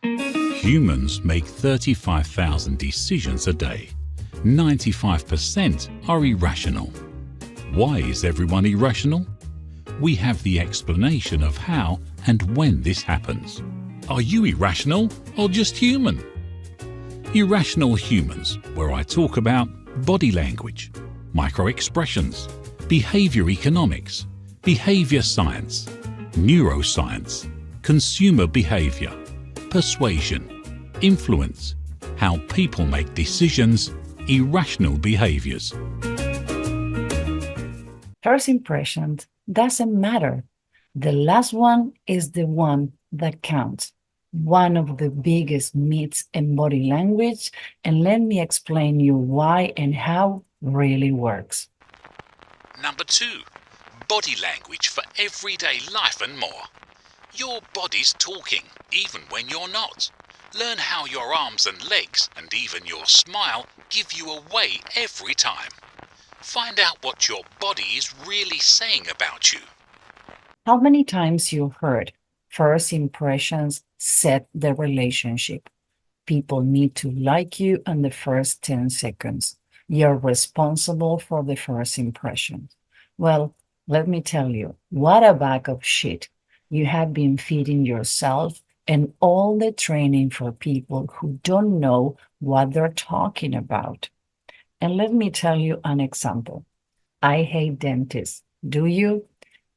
Humans make 35,000 decisions a day. 95% are irrational. Why is everyone irrational? We have the explanation of how and when this happens. Are you irrational or just human? Irrational humans, where I talk about body language, micro-expressions, behavior economics, behavior science, neuroscience, consumer behavior, persuasion, influence, how people make decisions, irrational behaviors. First impressions doesn't matter. The last one is the one that counts. One of the biggest myths in body language, and let me explain you why and how really works. Number 2. Body language for everyday life and more. Your body's talking, even when you're not. Learn how your arms and legs, and even your smile, give you away every time. Find out what your body is really saying about you. How many times you heard first impressions set the relationship? People need to like you in the first 10 seconds. You're responsible for the first impression. Well, let me tell you, what a bag of shit you have been feeding yourself and all the training for people who don't know what they're talking about. And let me tell you an example. I hate dentists. Do you?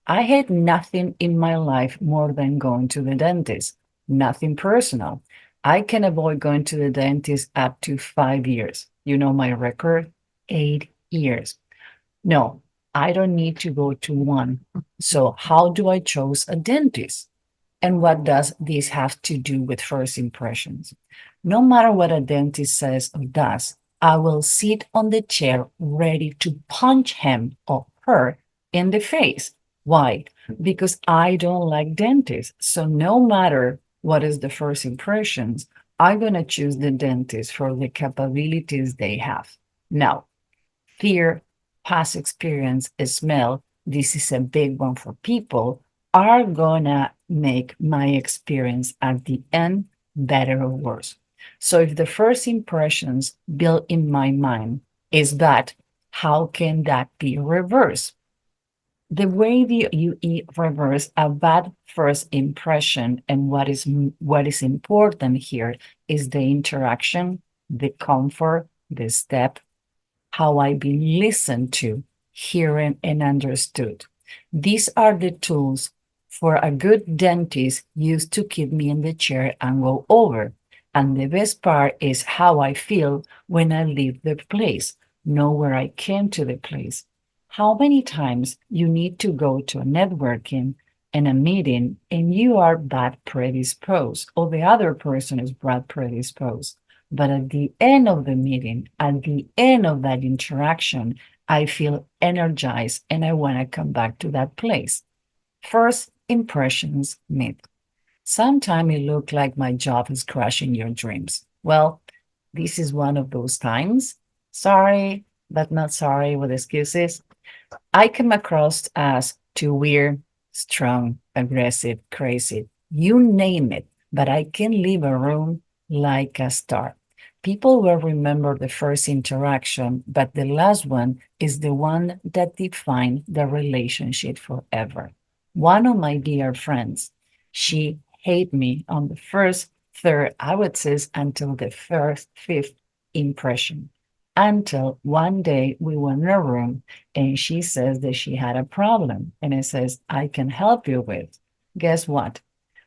I hate nothing in my life more than going to the dentist. Nothing personal. I can avoid going to the dentist up to 5 years. You know my record? 8 years. No, I don't need to go to one. So how do I choose a dentist? And what does this have to do with first impressions? No matter what a dentist says or does, I will sit on the chair ready to punch him or her in the face. Why? Because I don't like dentists. So no matter what is the first impressions, I'm going to choose the dentist for the capabilities they have. Now, fear, past experience, smell, this is a big one for people, are gonna make my experience at the end better or worse. So if the first impressions built in my mind is bad, how can that be reversed? The way you reverse a bad first impression, and what is important here is the interaction, the comfort, the step, how I've been listened to, hearing, and understood. These are the tools for a good dentist used to keep me in the chair and go over. And the best part is how I feel when I leave the place, know where I came to the place. How many times you need to go to a networking and a meeting and you are bad predisposed, or the other person is bad predisposed. But at the end of the meeting, at the end of that interaction, I feel energized and I want to come back to that place. First impressions myth. Sometimes it looks like my job is crushing your dreams. Well, this is one of those times. Sorry, but not sorry with excuses. I come across as too weird, strong, aggressive, crazy, you name it, but I can leave a room like a star. People will remember the first interaction, but the last one is the one that defines the relationship forever. One of my dear friends, she hated me on the first, third, I would say, until the first, fifth impression. Until one day we went in a room and she says that she had a problem. And I says, I can help you with. Guess what?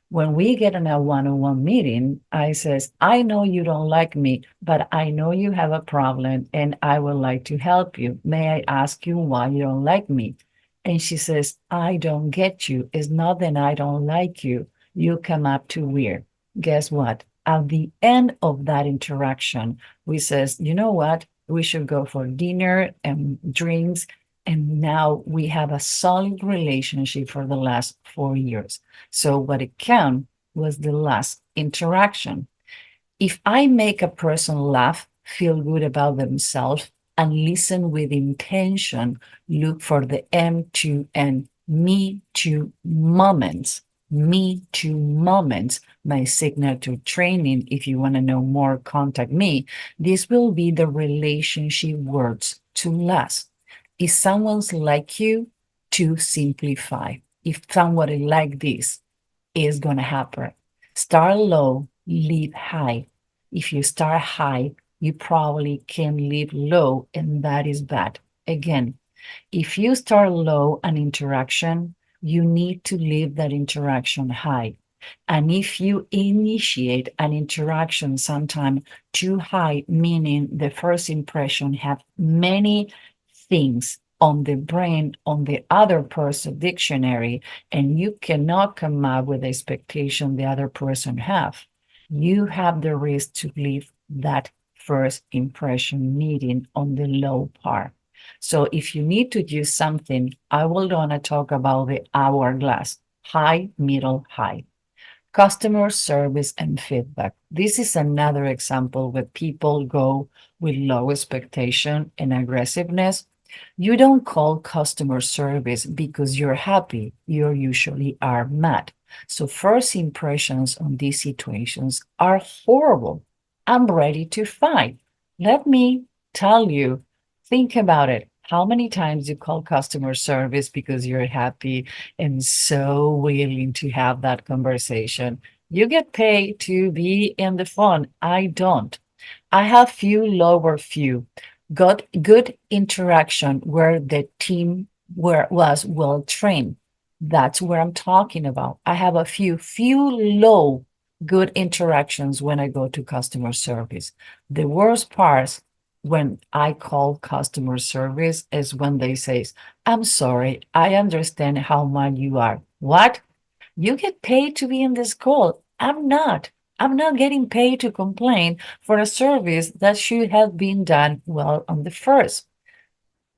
When we get in a one-on-one meeting, I says, I know you don't like me, but I know you have a problem and I would like to help you. May I ask you why you don't like me? And she says, I don't get you. It's not that I don't like you. You come up too weird. Guess what? At the end of that interaction, we says, you know what? We should go for dinner and drinks. And now we have a solid relationship for the last 4 years. So what it counted was the last interaction. If I make a person laugh, feel good about themselves, and listen with intention, look for the M to N, me to moments, Me Too moments, my signature training. If you want to know more, contact me. This will be the relationship words to last. If someone's like you, to simplify. If somebody like this is going to happen, start low, leave high. If you start high, you probably can leave low, and that is bad. Again, if you start low an interaction, you need to leave that interaction high. And if you initiate an interaction sometime too high, meaning the first impression have many things on the brain, on the other person dictionary, and you cannot come up with the expectation the other person have, you have the risk to leave that first impression meeting on the low part. So if you need to use something, I will want to talk about the hourglass, high, middle, high. Customer service and feedback. This is another example where people go with low expectation and aggressiveness. You don't call customer service because you're happy. You usually are mad. So first impressions on these situations are horrible. I'm ready to fight. Let me tell you, think about it. How many times you call customer service because you're happy and so willing to have that conversation? You get paid to be in the phone. I don't. I have few lower few got good interaction where the team was well trained. That's where I'm talking about. I have a few low good interactions when I go to customer service. The worst parts when I call customer service is when they say, I'm sorry, I understand how mad you are. What? You get paid to be in this call. I'm not. I'm not getting paid to complain for a service that should have been done well on the first.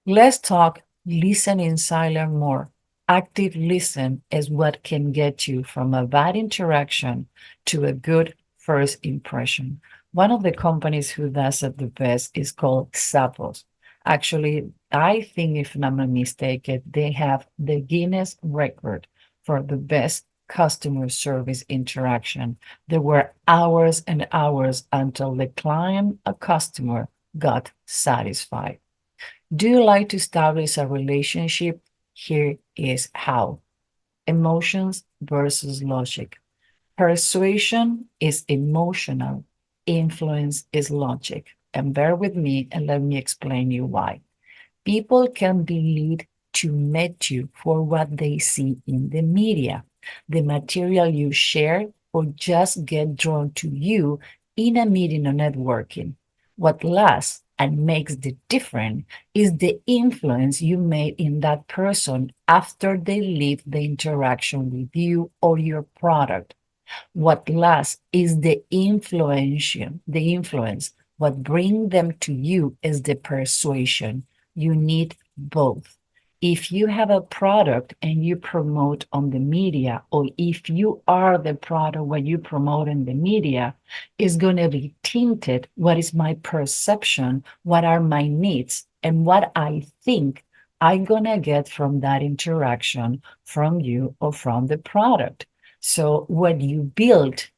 Let's talk listen in silent more. Active listen is what can get you from a bad interaction to a good first impression. One of the companies who does it the best is called Zappos. Actually, I think if I'm not mistaken, they have the Guinness record for the best customer service interaction. There were hours and hours until the client, a customer, got satisfied. Do you like to establish a relationship? Here is how. Emotions versus logic. Persuasion is emotional. Influence is logic. And bear with me and let me explain you why. People can be led to meet you for what they see in the media, the material you share, or just get drawn to you in a meeting or networking. What lasts and makes the difference is the influence you made in that person after they leave the interaction with you or your product. What lasts is the influence. What brings them to you is the persuasion. You need both. If you have a product and you promote on the media, or if you are the product when you promote in the media, is going to be tinted. What is my perception? What are my needs? And what I think I'm going to get from that interaction from you or from the product. So what you build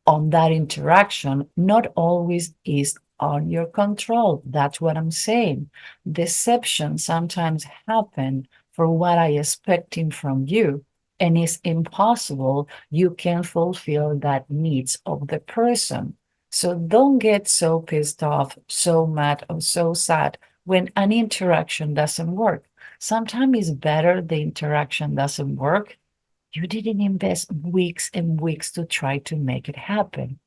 on that interaction not always is on your control. That's what I'm saying. Deception sometimes happen for what I expecting from you, and it's impossible you can fulfill that needs of the person. So don't get so pissed off, so mad, or so sad when an interaction doesn't work. Sometimes it's better the interaction doesn't work. You didn't invest weeks and weeks to try to make it happen.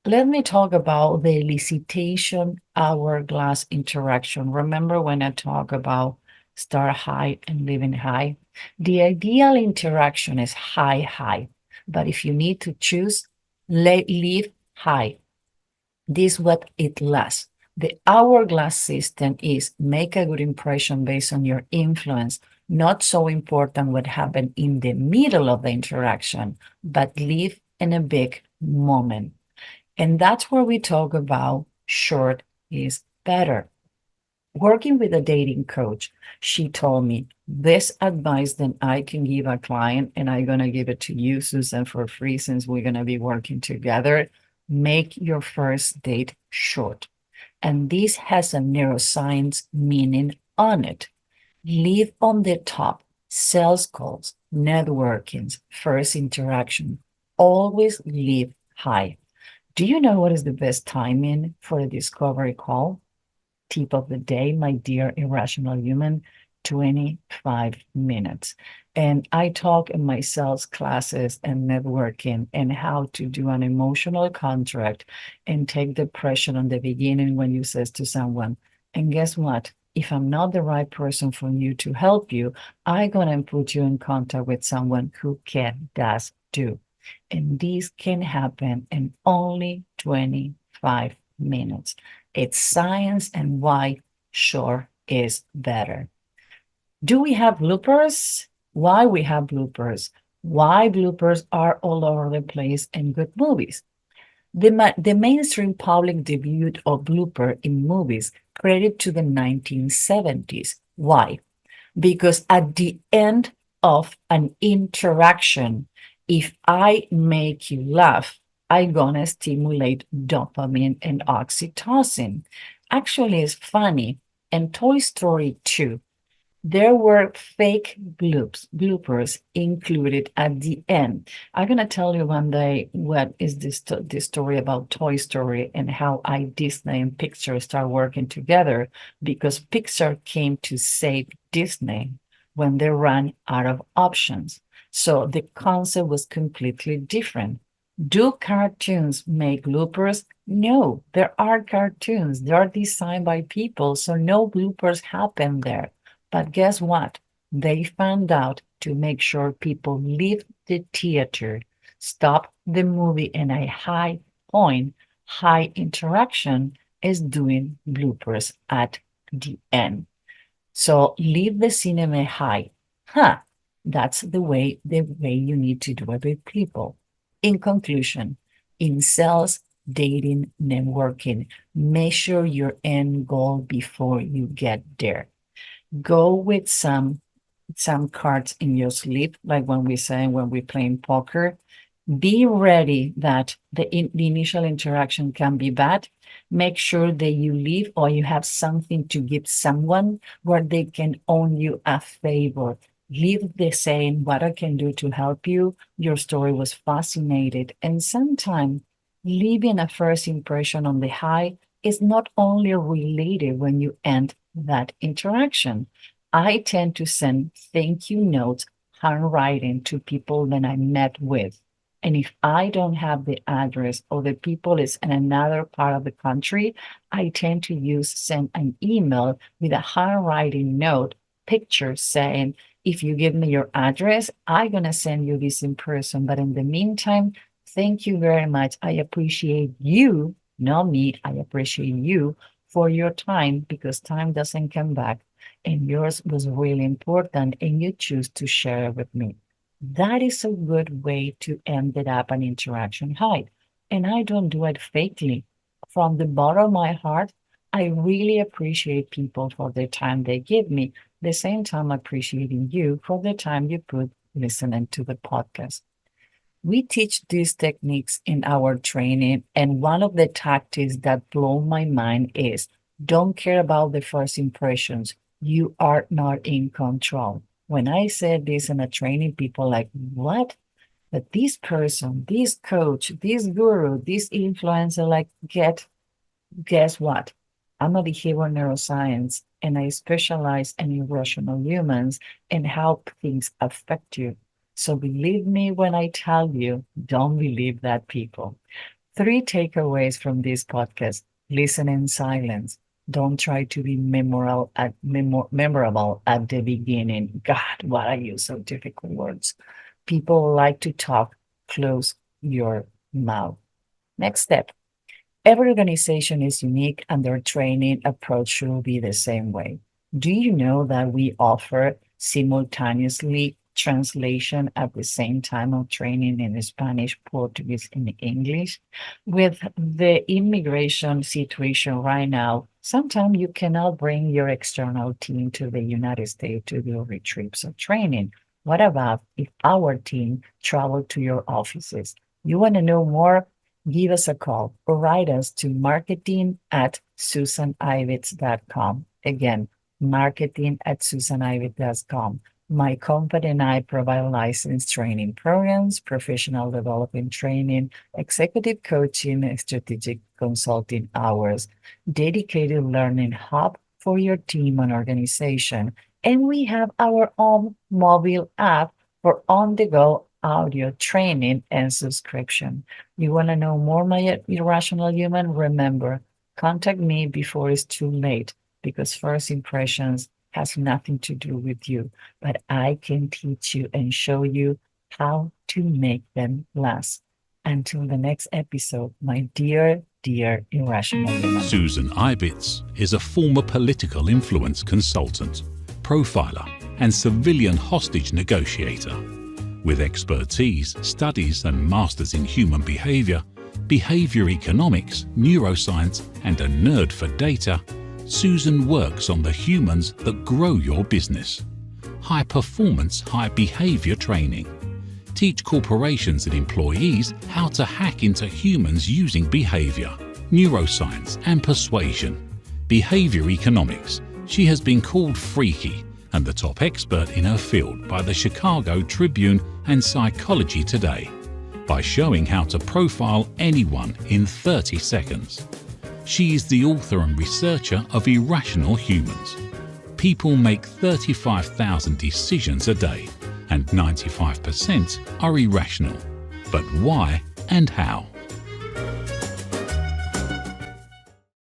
Let me talk about the elicitation hourglass interaction. Remember when I talk about start high and living high? The ideal interaction is high, high. But if you need to choose, leave high. This is what it lasts. The hourglass system is make a good impression based on your influence. Not so important what happened in the middle of the interaction, but live in a big moment. And that's where we talk about short is better. Working with a dating coach, she told me this advice that I can give a client, and I'm going to give it to you, Susan, for free since we're going to be working together. Make your first date short. And this has a neuroscience meaning on it. Leave on the top sales calls, networkings, first interaction. Always leave high. Do you know what is the best timing for a discovery call? Tip of the day, my dear irrational human, 25 minutes. And I talk in my sales classes and networking and how to do an emotional contract and take the pressure on the beginning when you says to someone, and guess what? If I'm not the right person for you to help you, I'm gonna put you in contact with someone who can, does, do. And this can happen in only 25 minutes. It's science, and why sure is better. Do we have bloopers? Why we have bloopers? Why bloopers are all over the place in good movies? The mainstream public debut of blooper in movies credit to the 1970s. Why? Because at the end of an interaction, if I make you laugh, I'm gonna stimulate dopamine and oxytocin. Actually, it's funny. In Toy Story 2, there were fake bloopers included at the end. I'm gonna tell you one day what is this story about Toy Story and how Disney and Pixar start working together, because Pixar came to save Disney when they ran out of options. So the concept was completely different. Do cartoons make bloopers? No, there are cartoons. They are designed by people, so no bloopers happen there. But guess what? They found out to make sure people leave the theater, stop the movie in a high point, high interaction, is doing bloopers at the end. So leave the cinema high. Huh. That's the way you need to do it with people. In conclusion, in sales, dating, networking, measure your end goal before you get there. Go with some cards in your sleeve, like when we say when we're playing poker. Be ready that the initial interaction can be bad. Make sure that you leave or you have something to give someone where they can own you a favor. Leave the saying, what I can do to help you. Your story was fascinated. And sometimes leaving a first impression on the high is not only related when you end that interaction. I tend to send thank you notes, handwriting, to people that I met with. And if I don't have the address or the people is in another part of the country, I tend to send an email with a handwriting note, picture saying, if you give me your address, I'm going to send you this in person. But in the meantime, thank you very much. I appreciate you, not me. I appreciate you for your time, because time doesn't come back. And yours was really important, and you choose to share it with me. That is a good way to end it up an interaction high. And I don't do it fakely. From the bottom of my heart, I really appreciate people for the time they give me. The same time appreciating you for the time you put listening to the podcast. We teach these techniques in our training, and one of the tactics that blow my mind is don't care about the first impressions. You are not in control. When I said this in a training, people like, what? But this person, this coach, this guru, this influencer, like, guess what? I'm a behavioral neuroscience, and I specialize in irrational humans and how things affect you. So believe me when I tell you, don't believe that people. 3 takeaways from this podcast. Listen in silence. Don't try to be memorable at the beginning. God, what I use so difficult words. People like to talk. Close your mouth. Next step. Every organization is unique, and their training approach should be the same way. Do you know that we offer simultaneously translation at the same time of training in Spanish, Portuguese, and English. With the immigration situation right now, sometimes you cannot bring your external team to the United States to do retreats or training. What about if our team travel to your offices? You want to know more? Give us a call or write us to marketing@susanibitz.com. Again, marketing@susanibitz.com. My company and I provide licensed training programs, professional development training, executive coaching, and strategic consulting hours, dedicated learning hub for your team and organization. And we have our own mobile app for on-the-go audio training and subscription. You want to know more, my irrational human? Remember, contact me before it's too late, because first impressions has nothing to do with you, but I can teach you and show you how to make them last. Until the next episode, my dear, dear irrational human. Susan Ibitz is a former political influence consultant, profiler, and civilian hostage negotiator. With expertise, studies, and masters in human behavior, behavior economics, neuroscience, and a nerd for data, Susan works on the humans that grow your business. High performance, high behavior training. Teach corporations and employees how to hack into humans using behavior, neuroscience, and persuasion. Behavior economics. She has been called freaky and the top expert in her field by the Chicago Tribune and Psychology Today, by showing how to profile anyone in 30 seconds. She is the author and researcher of Irrational Humans. People make 35,000 decisions a day, and 95% are irrational. But why and how?